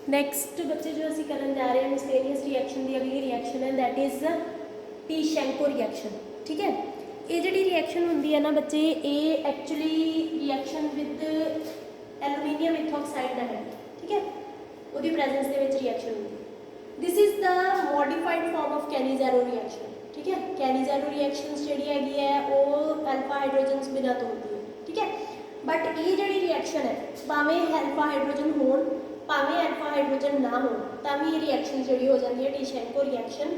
Next बच्चे जो असीं करन जा रहे हैं मिसलेनियस रिएक्शन की अगली रिएक्शन है दैट इज़ टी-शेंको रिएक्शन। ठीक है, ये जी रिएक्शन होंगी है ना बच्चे, ये actually reaction with aluminium ethoxide है। ठीक है, वो प्रेजेंस के रिएक्शन होंगी। This is the modified form of Cannizzaro reaction. ठीक है, कैनिज़ेरो रिएक्शनस जी हैगी है वो अल्फा हाइड्रोजनस बिना तो होती है। ठीक है, बट ये जी रिएक्शन है भावें अल्फा हाइड्रोजन हो भावें अल्फा हाइड्रोजन ना हो तभी ये रिएक्शन जी हो जाती है टी-शेंको रिएक्शन।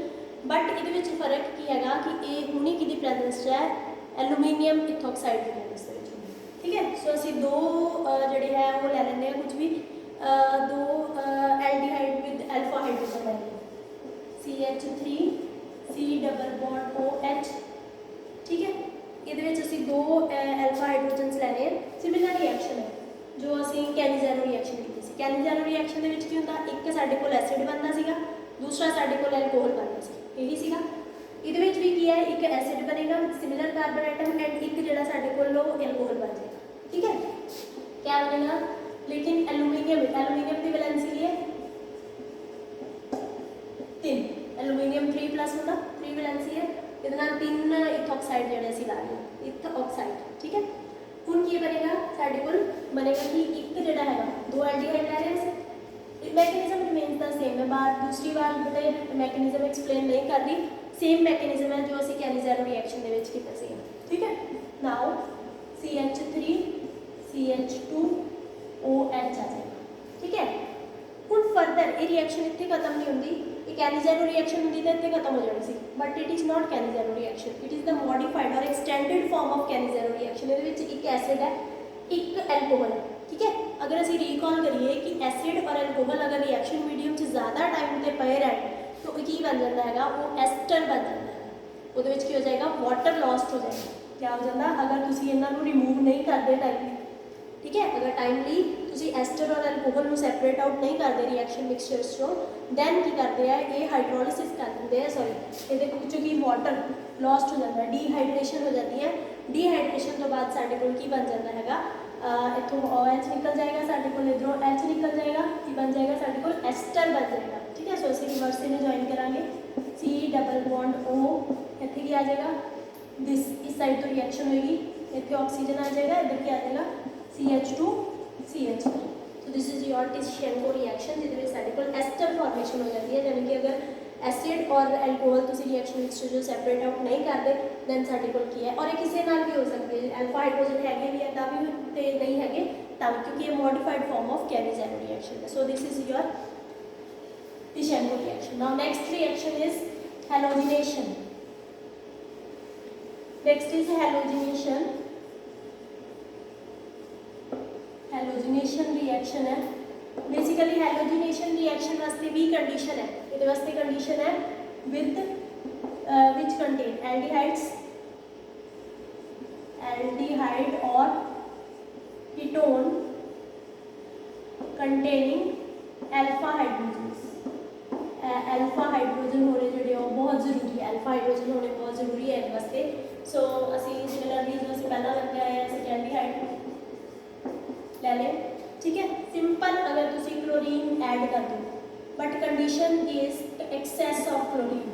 बट ये फर्क की है कि ये होनी कि प्रेजेंस है एलुमीनियम इथोक्साइड की प्रेजेंस। ठीक है, सो असी दो जोड़े है वो लै लेंगे कुछ भी दो एल्डिहाइड विद अल्फा हाइड्रोजन लै लेंगे CH3 C double bond OH। ठीक है, ये असी दो अल्फा हाइड्रोजनस लैने सिमिलर रिएक्शन है जो असी कैनिज़ेरो रिएक्शन की सी। कैनिज़ेरो रिएक्शन के की होंदा एक साडे कोल एसिड बनता सीगा, दूसरा साडे कोल एल्कोहल बनता सी, यही सीगा। इहदे विच भी की है एक एसिड बनेगा with similar carbon atom and एक जिहड़ा साडे कोल एल्कोहल बन जाएगा। ठीक है, क्या बनेगा लेकिन एलुमीनियम की वैलेंसी है 3, एलुमीनियम 3+ होता 3 वैलेंसी है, ये 3 इथोक्साइड जोड़े असी ला रहे इथोक्साइड। ठीक है, हुण की बनेगा साडे कोल बनेगा कि एक जोड़ा है दो एल्डिहाइड लै रहे हैं। Mechanism remains the same. मैं बार दूसरी बार बेटे मैकेनिज्म एक्सप्लेन नहीं कर रही, सेम मैकेनिज्म है जो असी कैनिज़ेरो रिएक्शन के विच कीता सी। ठीक है, नाउ CH3 CH2 OH आ जाएगा। ठीक है, हुण फर्दर ये रिएक्शन इत्थे खत्म नहीं होंदी, ये कैनिज़ेरो रिएक्शन होंदी तो इत्थे खत्म हो जानी सी, but it is not Cannizzaro reaction, it is the modified और extended form of Cannizzaro reaction. ये एक एसिड है एक एल्कोहल है। ठीक है, अगर असी रिकॉल करिए कि एसिड और एल्कोहल अगर रिएक्शन मीडियम से ज़्यादा टाइम पर पे रहन तो की बन जाता है वो एस्टर बन जाता है, वो की हो जाएगा वाटर लॉस्ट हो जाएगा। क्या हो जाता अगर तुम इन्हों रिमूव नहीं करते टाइमली। ठीक है, अगर टाइमली तुम एस्टर और एल्कोहल को सैपरेट आउट नहीं करते रिएक्शन मिक्सचर्स चो दैन की करते हैं ये हाइड्रोलिसिस कर देंगे हैं, सॉरी ये कि वाटर लॉस्ट हो जाता है, डीहाइड्रेशन हो जाती है। डीहाइड्रेशन तो बाद साढ़े को बन जाता है इतों OH निकल जाएगा, साढ़े को इधरों H निकल जाएगा, कि बन जाएगा साढ़े को एस्टर बन जाएगा। ठीक है, सो असी रिवर्स में ज्वाइन करांगे C डबल बॉन्ड O इतने की आ जाएगा दिस इस साइड तो रिएक्शन होगी इतने ऑक्सीजन आ जाएगा, इधर क्या आ जाएगा CH2 CH3। तो this is your Tishchenko reaction जिसमें साढ़े को एस्टर फॉर्मेशन हो जाती है, यानी कि अगर एसिड और एल्कोहल तुम रिएक्शन मिक्सचर जो सैपरेट आउट नहीं करते दैन साढ़े को है। और ये किसी नाल भी हो सकती है, अल्फा हाइड्रोजन है भी है तभी नहीं है तब, क्योंकि ये modified form of Cannizzaro reaction है। So this is your Tishchenko reaction. Now next reaction is halogenation. Next is halogenation. Halogenation reaction है बेसिकली हैलोजिनेशन रिएक्शन वास्ते भी कंडीशन है, ये वास्ते कंडीशन है विद विच कंटेन एल्डिहाइड और ketone containing alpha hydrogen. Alpha hydrogen होने जोड़े बहुत जरूरी है, अल्फा हाइड्रोजन होने बहुत जरूरी है इस वास्ते। सो असी सिमिलरली जो असी पहला लगे आए एल्डिहाइड ले लें। ठीक है, सिंपल अगर तुम क्लोरीन ऐड कर दो but condition is excess of chlorine,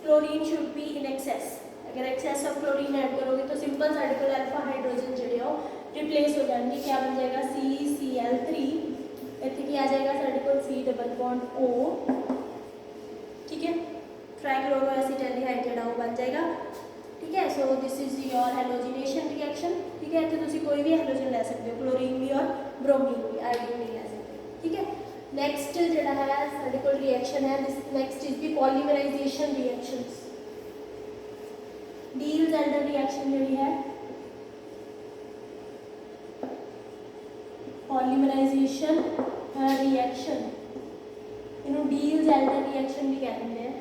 chlorine should be in excess. अगर एक्सेस ऑफ क्लोरीन ऐड करोगे तो सिंपल साढ़े को अल्फा हाइड्रोजन जो रिप्लेस हो जाएंगे, क्या बन जाएगा CCl3 इतने की आ जाएगा साढ़े को C डबल बॉन्ड O। ठीक है, ट्राइक्लोरो एसिटाल्डिहाइड जोड़ा वो बन जाएगा। ठीक है, so this is your halogenation reaction. ठीक है, तो तुम कोई भी हैलोजन ले सकते हो, क्लोरीन भी और ब्रोमीन भी, आयोडीन भी ले सकते हो। ठीक है, नैक्सट जोड़ा है साढ़े को रिएक्शन है next is the polymerisation reactions. Diels Alder reaction जी है पॉलीमराइजेशन रिएक्शन, इन्हों डील-ज़ेंडर रिएक्शन भी कहते हैं।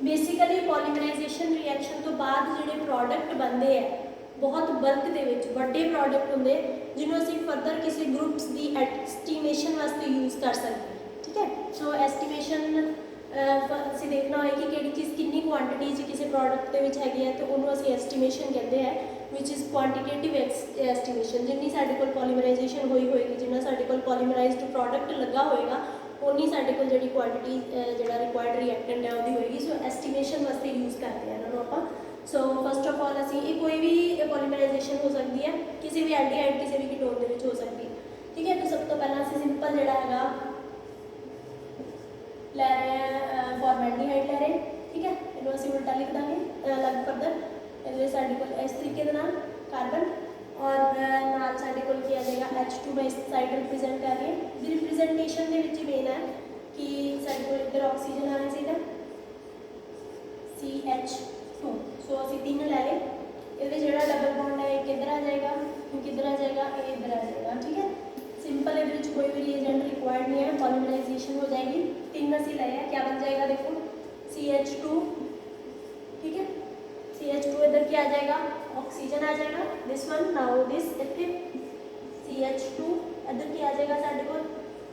बेसिकली पॉलीमराइजेशन रिएक्शन तो बाद जो प्रोडक्ट बनते हैं बहुत बल्क के बड़े प्रोडक्ट होंगे जिन्होंने असीं फर्दर किसी ग्रुप्स की एस्टीमेशन वास्ते यूज़ कर सकते हैं। ठीक है, सो एस्टीमेशन असीं देखना हो कि किहड़ी चीज़ कितनी क्वांटिटी किसी प्रोडक्ट के हैगी है तो उन्होंने असीं एस्टीमेशन कहते हैं विच इज़ क्वांटिटेटिव एस्टीमेशन। जिन्नी साडे कोल पॉलीमराइजेशन होई होएगी जिन्ना साडे कोल पॉलीमराइज्ड प्रोडक्ट लगा होएगा उन्नी साडे कोल जिहड़ी क्वांटिटी जिहड़ा रिक्वायर्ड रिएक्टेंट है उहदी होएगी। सो एस्टीमेशन वास्ते यूज़ करते हैं इन्होंने आपां। सो फस्ट ऑफ ऑल असी कोई भी पॉलीमराइजेशन हो सकती है किसी भी एल्डिहाइड किसी भी कीटोन दे विच हो सकती है, ठीक है। तो सब तो पहला असी सिंपल जिहड़ा हैगा लै रहे हैं फॉर्मैल्डिहाइड लै रहे हैं, ठीक है। इन्हूं असी उल्टा लिख देंगे अलग फर्दर इहदे साडे कोल इस तरीके दे नाल कार्बन और नाल साडे कोल की आ जाएगा H2 मैं इस साइड रिप्रेजेंट कर रही हूँ। रिप्रेजेंटेशन के विच मेन है कि साडे कोल इधर ऑक्सीजन आना चाहिए CH2। सो असी 3 लै लें, ये जोड़ा डबल बॉन्ड है एक इधर आ जाएगा एक इधर आ जाएगा ये इधर आ जाएगा, ठीक है। सिंपल ये कोई भी रिएजेंट रिक्वायर्ड नहीं है, पॉलीमराइजेशन हो जाएगी। 3 असी लाया क्या बन जाएगा देखो CH2, ठीक है। CH2 इधर क्या आ जाएगा ऑक्सीजन आ जाएगा दिस वन। नाउ दिस इतने CH2 इधर क्या आ जाएगा साडे कोल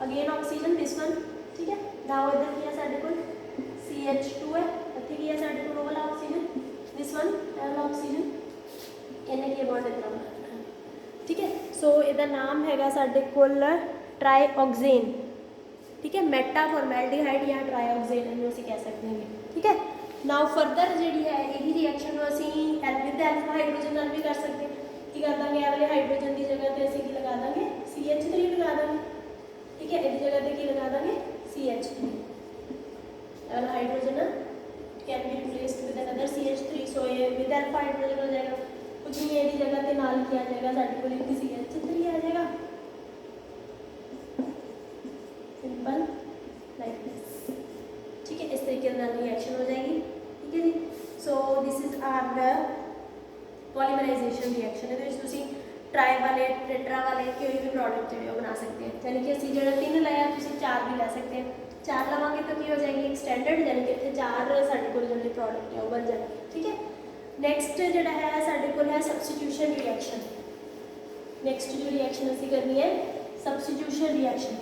अगेन ऑक्सीजन दिस वन, ठीक है। नाउ इधर क्या साडे कोल CH2 है इतने क्या साडे कोल वो वाला ऑक्सीजन दिस वन वाला ऑक्सीजन इन्हें क्या बॉन्ड इतना बनाना, ठीक है। सो इहदा नाम हैगा साडे कोल ट्राईऑक्सेन, ठीक है। मेटा फॉर्मैल्डिहाइड या ट्राईऑक्सेन इन्हूं असीं कह सकते हैं, ठीक है। नाउ फर्दर जी है यही रिएक्शन असी विद अल्फा हाइड्रोजन नाल भी कर सकते हैं। की कर देंगे ए वाले हाइड्रोजन की जगह पर असी लगा देंगे CH3 लगा देंगे, ठीक है। इसकी जगह पर की लगा देंगे CH3 वाला hydrogen can be replaced with another CH3। सो ये विद अल्फा हाइड्रोजन हो जाएगा। कुछ नहीं है जगह पे नाल किया जाएगा साडे कोल एक CH3 आ जाएगा सिंपल लाइक दिस, ठीक है। इस तरीके से रिएक्शन हो जाएगी, ठीक है जी। So this is are the polymerisation reaction. ये ट्राई वाले टेट्रा वाले कोई भी प्रोडक्ट जो बना सकते हैं, यानी कि असं जो 3 लाया 4 भी लै सकते हैं। 4 लवांगे तो की हो जाएगी एक स्टैंडर्ड, यानी कि इतने 4 साडे कोल जो प्रोडक्ट है वो बन जाएंगे, ठीक है। नैक्सट जोड़ा है साडे कोल है सबस्टिट्यूशन रिएक्शन। नैक्सट जो रिएक्शन असी करनी है सबस्टिट्यूशन रिएक्शन।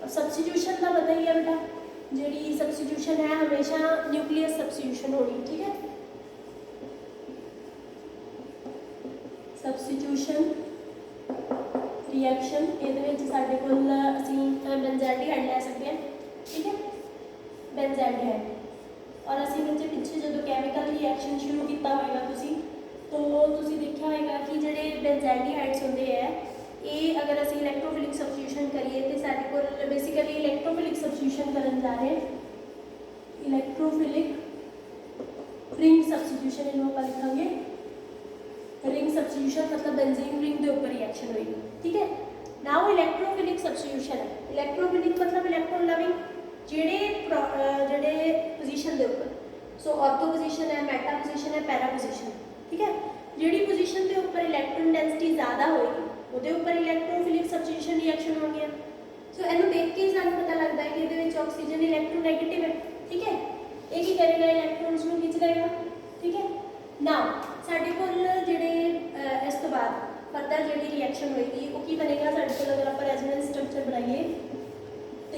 और सबस्टिट्यूशन का पता ही है बेटा जी सबस्टिट्यूशन है हमेशा न्यूक्लियस सबस्टिट्यूशन होनी, ठीक है। सबस्टिट्यूशन रिएक्शन ये साडे कोल असी बेंजाल्डिहाइड लै सकते हैं, ठीक है। बेंजाल्डिहाइड और असी बच्चे पिछे जो कैमिकल रिएक्शन शुरू किया होगा तो तुसी देखा होगा कि जोड़े बेंजाल्डिहाइड्स होंगे है ये अगर असी इलैक्ट्रोफिलिक सबस्टिट्यूशन करिए तो साडे कोल बेसिकली इलैक्ट्रोफिलिक सबस्टिट्यूशन करन जा रहे हैं। इलैक्ट्रोफिलिक रिंग सबस्टिट्यूशन इन्हों आप लिखांगे रिंग सबस्टिट्यूशन मतलब बेंजीन रिंग के ऊपर रिएक्शन होगी, ठीक है। नाउ इलैक्ट्रोफिलिक सबस्टिट्यूशन है, इलैक्ट्रोफिलिक मतलब इलैक्ट्रॉन लविंग जेडे पोजीशन के ऊपर। सो ऑर्थो पोजीशन है, मेटा पोजीशन है, पैरा पोजीशन, ठीक है। जी पोजीशन के ऊपर इलैक्ट्रॉन डेंसिटी ज़्यादा होगी वो ऊपर इलैक्ट्रोफिलिक सबस्टिट्यूशन रिएक्शन हो गया। सो इन्हू देख के ही सानू पता लगता है कि ये ऑक्सीजन इलैक्ट्रोनैगेटिव है, ठीक है। ये की करेगा इलैक्ट्रॉन्स को खिंच लेगा, ठीक है। नाउ साडे कोल जिहड़े इस तो बाद फर्दर जी रिएक्शन होएगी वो की बनेगा साडे कोल अगर आप रेजोनेंस स्ट्रक्चर बनाइए तो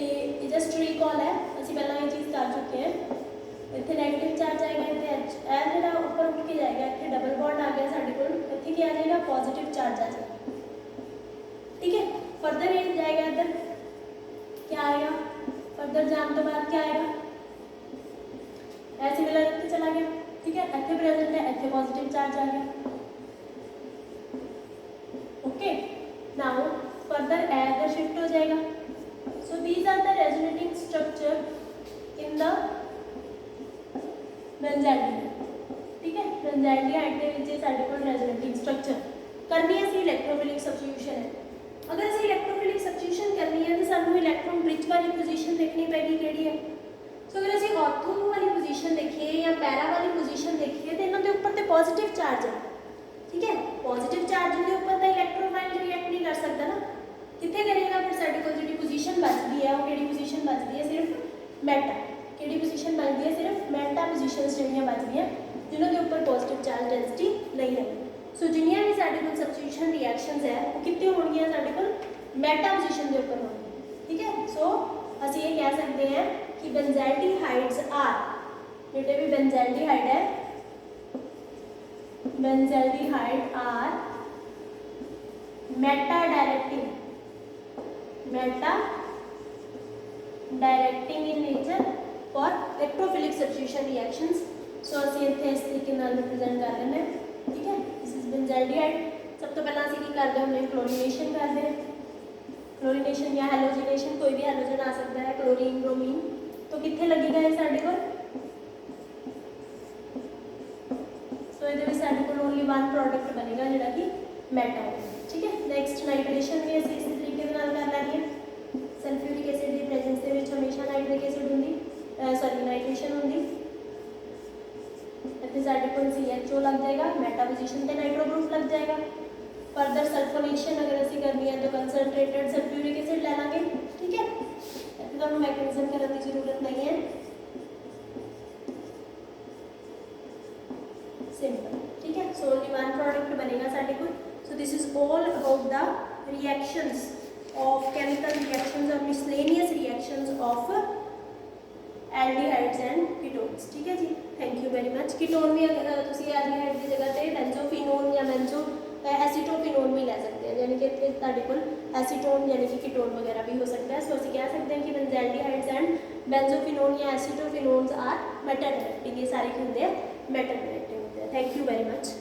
जस्ट रिकॉल है असीं पहला ये चीज़ कर चुके हैं। इतने नैगेटिव चार्ज आएगा इतने जो ऊपर उठ के जाएगा इतने डबल बॉन्ड आ गया साडे कोल इतने क्या आ जाएगा पॉजिटिव चार्ज आ जाएगा, ठीक है। फर्दर ये जाएगा इधर क्या आएगा फर्दर जाने तो बाद क्या आएगा ऐसे मिला इतने चला गया, ठीक है। इतने प्रेजेंट है इतने पॉजिटिव चार्ज आ गया, ओके। नाउ फर्दर इधर शिफ्ट हो जाएगा। So these are the resonating structure in the benzaldehyde, ठीक है। बेंजाल्डिहाइड के विच साडे कोल रेजोनेटिंग स्ट्रक्चर करनी है इलैक्ट्रोफिलिक सबस्टिट्यूशन है। अगर असीं इलैक्ट्रोफिलिक सबस्टिट्यूशन करनी है तो सानू इलैक्ट्रॉन ब्रिज वाली पोजीशन देखनी पेगी किहड़ी है। सो अगर असीं ऑर्थो वाली पोजीशन देखिए या पैरा वाली पोजीशन देखिए तो इन्हां दे उपर तो पॉजिटिव चार्ज है, ठीक है। पॉजिटिव चार्ज के ऊपर तो इलैक्ट्रोफाइल रिएक्ट नहीं कर सकता ना, कितने करेगा फिर साडे कोल जिहड़ी पोजीशन बचती है वो किहड़ी पोजीशन बचती है सिर्फ मेटा, किहड़ी पोजीशन बचती है सिर्फ मेटा पोजीशंस जिहड़ियां बचदी हैं जिन्हां दे उपर पॉजिटिव चार्ज डेंसिटी नहीं है। सो जिन्नियां भी साडे कोल सबस्टिट्यूशन रिएक्शंस है वो कितने होणगियां साडे कोल मेटा पोजीशन के ऊपर होणगियां, ठीक है। सो असीं ये कह सकते हैं कि बेंजाल्डिहाइड्स आर जिहड़े भी बेंजाल्डिहाइड है benzaldehyde are meta directive meta directing in nature for electrophilic substitution reactions. So ਅਸੀਂ ਇੱਥੇ ਇਸ ਤਰੀਕੇ ਨਾਲ ਰਿਪਰੈਜ਼ੈਂਟ ਕਰ ਲੈਂਦੇ ਹਾਂ, ठीक है। This is benzaldehyde. सब तो पहला ਅਸੀਂ ਕੀ ਕਰਦੇ ਹੁੰਦੇ ਹਾਂ, क्लोरीनेशन करते हैं। क्लोरीनेशन या हैलोजिनेशन, कोई भी हैलोजन आ सकता है, क्लोरीन ब्रोमीन। तो कितने लगेगा ये साढ़े को, सो ये साढ़े को ओनली वन प्रोडक्ट बनेगा जोड़ा कि मेटा होगा, ठीक है। नैक्सट नाइट्रेशन भी ਅਸੀਂ इस तरीके के नाल कर लैनी है। सल्फ्यूरिक एसिड की प्रेजेंस के विच हमेशा नाइट्रिक एसिड होंगी, सॉरी नाइट्रेशन होंगी। इतने साढ़े को CHO लग जाएगा, मेटा पोजीशन पे नाइट्रो ग्रुप लग जाएगा। फर्दर सल्फोनेशन अगर असी करनी है तो कंसनट्रेटेड सल्फ्यूरिक एसिड ले लेंगे, ठीक है। इतने तो मैकेनिज्म करने की जरूरत नहीं है, सिंपल, ठीक है। सो ओनली वन प्रोडक्ट बनेगा साढ़े को। So this is all about the reactions of chemical reactions और miscellaneous reactions of aldehydes and ketones, ठीक है जी। Thank you very much. Ketone भी अगर तुसी एल्डिहाइड की जगह पे बेंजोफिनोन या बेंजो एसीटोफिनोन भी ले सकते हैं, यानी कि इतने तुहाडे कोल एसीटोन यानी कि कीटोन वगैरह भी हो सकता है। सो ਅਸੀਂ कह सकते हैं कि बेंजाल्डिहाइड्स एंड बेंजोफिनोन या एसीटोफिनोन्स आर मेटा डायरेक्टिंग। ये सारे की होंगे मेटा डायरेक्टिंग होंगे। Thank you very much.